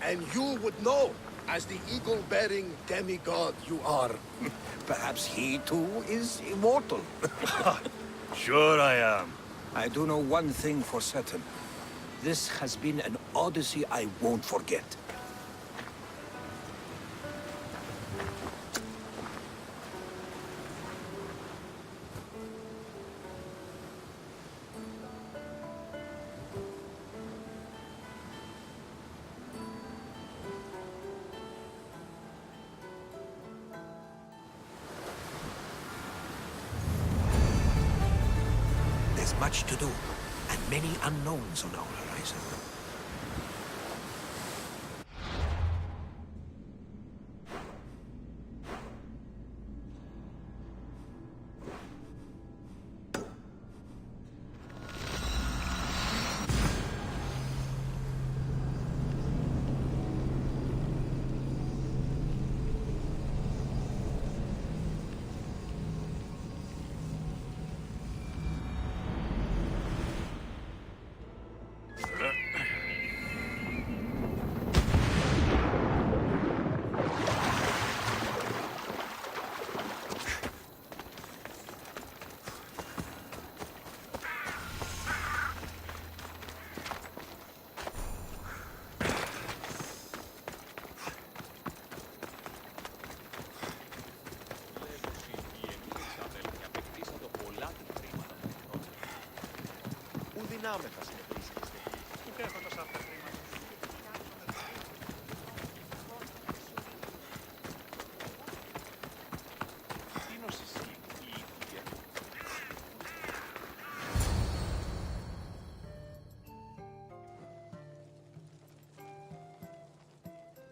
And you would know, as the eagle-bearing demigod you are. Perhaps he too is immortal. Sure I am. I do know one thing for certain. This has been an odyssey I won't forget. There's much to do, and many unknowns on our horizon.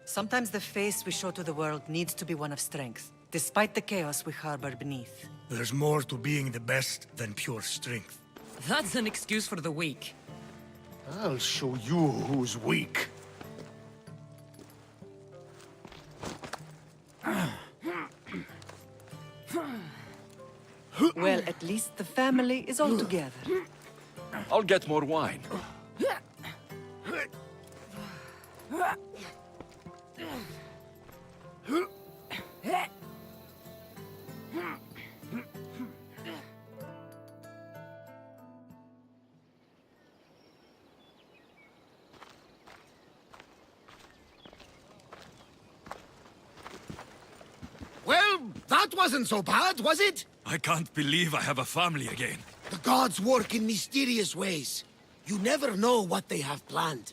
Sometimes the face we show to the world needs to be one of strength, despite the chaos we harbor beneath. There's more to being the best than pure strength. That's an excuse for the weak. I'll show you who's weak. Well, at least the family is all together. I'll get more wine. Well, that wasn't so bad, was it? I can't believe I have a family again. The gods work in mysterious ways. You never know what they have planned.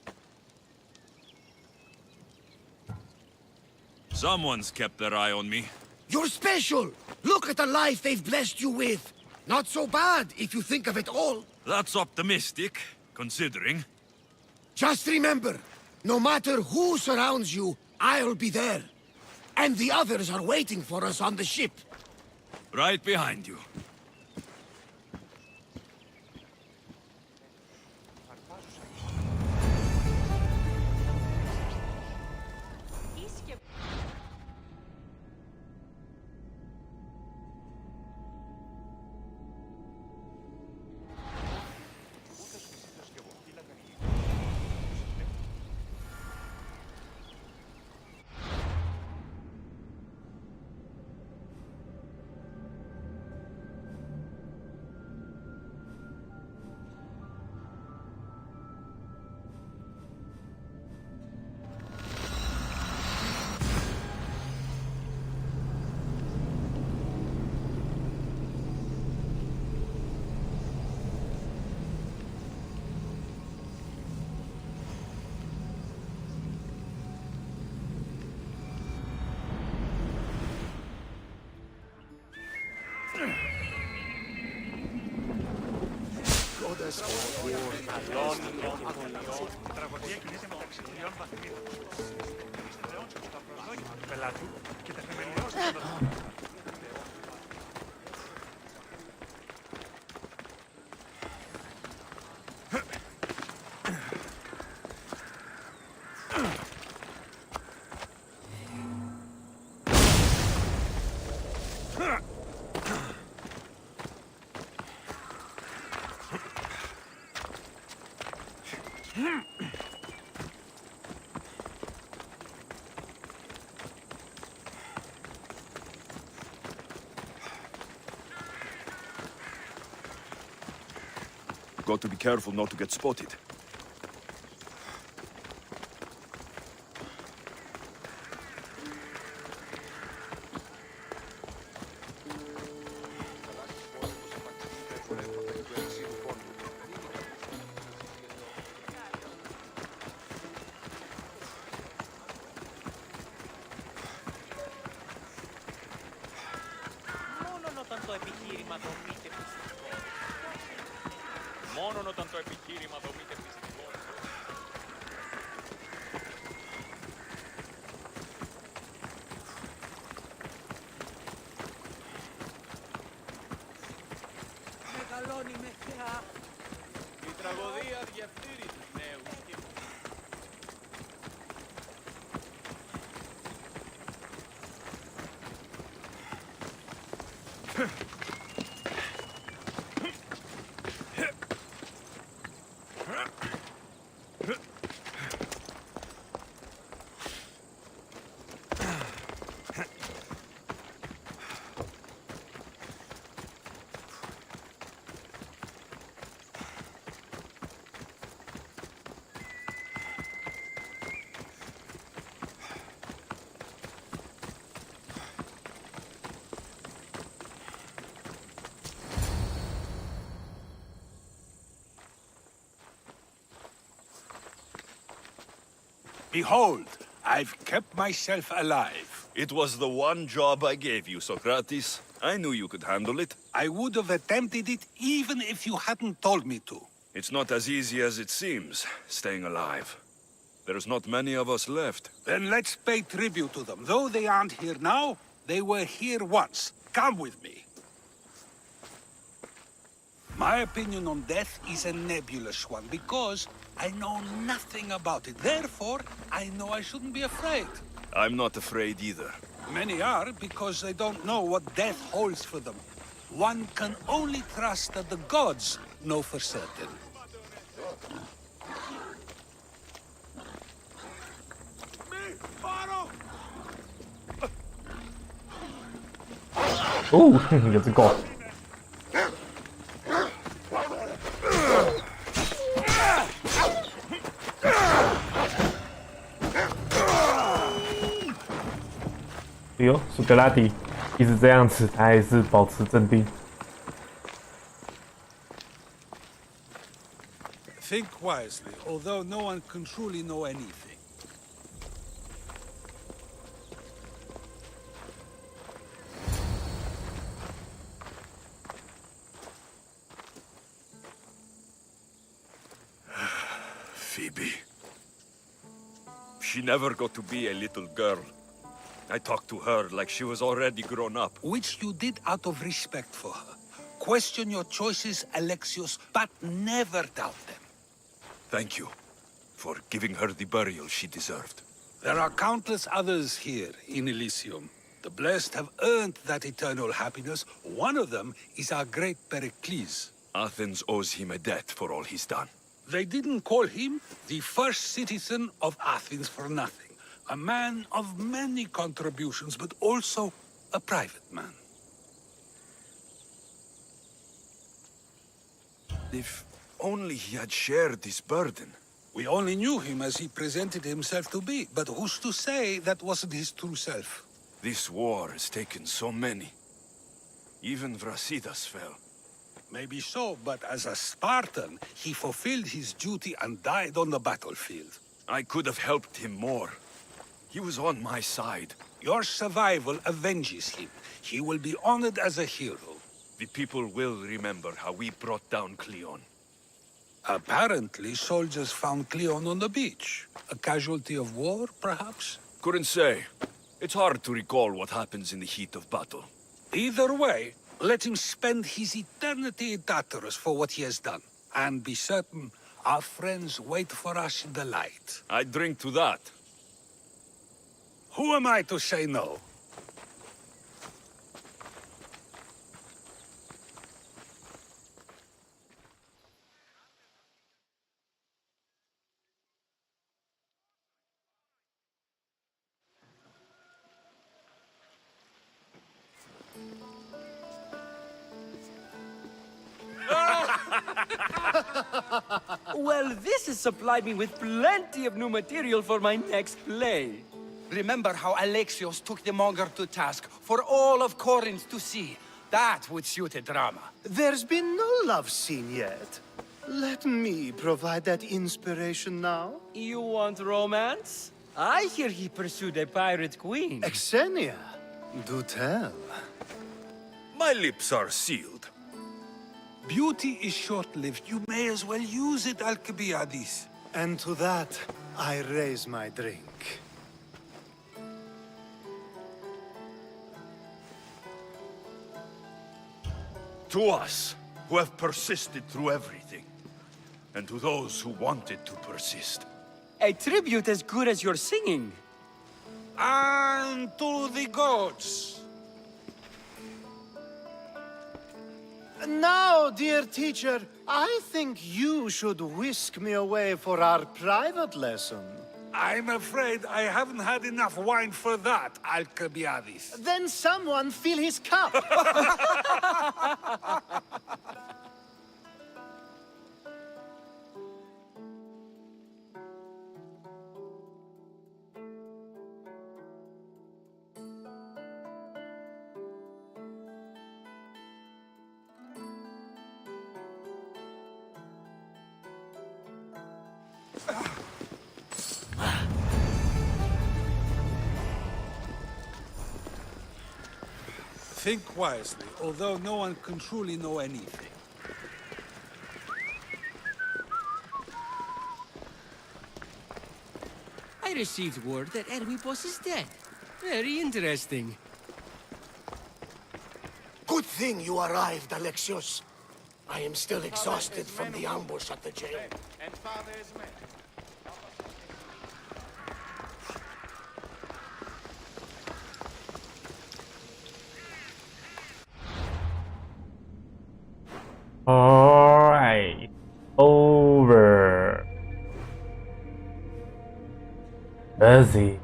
Someone's kept their eye on me. You're special! Look at the life they've blessed you with! Not so bad, if you think of it all. That's optimistic, considering. Just remember, no matter who surrounds you, I'll be there. And the others are waiting for us on the ship. Right behind you. Got to be careful not to get spotted. Behold, I've kept myself alive. It was the one job I gave you, Socrates. I knew you could handle it. I would have attempted it even if you hadn't told me to. It's not as easy as it seems, staying alive. There's not many of us left. Then let's pay tribute to them. Though they aren't here now, they were here once. Come with me. My opinion on death is a nebulous one, because I know nothing about it. Therefore, I know I shouldn't be afraid. I'm not afraid either. Many are, because they don't know what death holds for them. One can only trust that the gods know for certain. Oh, 有只狗。哎呦，苏格拉底，即使这样子，他还是保持镇定。Think wisely, although no one can truly know anything. Phoebe. She never got to be a little girl. I talked to her like she was already grown up. Which you did out of respect for her. Question your choices, Alexios, but never doubt them. Thank you for giving her the burial she deserved. There are countless others here in Elysium. The blessed have earned that eternal happiness. One of them is our great Pericles. Athens owes him a debt for all he's done. They didn't call him the first citizen of Athens for nothing. A man of many contributions, but also a private man. If only he had shared this burden. We only knew him as he presented himself to be, but who's to say that wasn't his true self? This war has taken so many. Even Brasidas fell. Maybe so, but as a Spartan, he fulfilled his duty and died on the battlefield. I could have helped him more. He was on my side. Your survival avenges him. He will be honored as a hero. The people will remember how we brought down Cleon. Apparently, soldiers found Cleon on the beach. A casualty of war, perhaps? Couldn't say. It's hard to recall what happens in the heat of battle. Either way, let him spend his eternity in Tartarus for what he has done. And be certain our friends wait for us in the light. I drink to that. Who am I to say no? Well, this has supplied me with plenty of new material for my next play. Remember how Alexios took the monger to task for all of Corinth to see? That would suit a drama. There's been no love scene yet. Let me provide that inspiration now. You want romance? I hear he pursued a pirate queen. Xenia, do tell. My lips are sealed. Beauty is short-lived. You may as well use it, Alcibiades. And to that, I raise my drink. To us, who have persisted through everything. And to those who wanted to persist. A tribute as good as your singing. And to the gods. Now, dear teacher, I think you should whisk me away for our private lesson. I'm afraid I haven't had enough wine for that, Alcibiades. Then someone fill his cup. Think wisely, although no one can truly know anything. I received word that Hermippos is dead. Very interesting. Good thing you arrived, Alexios. I am still exhausted from the ambush at the jail. Alright. Over. Busy.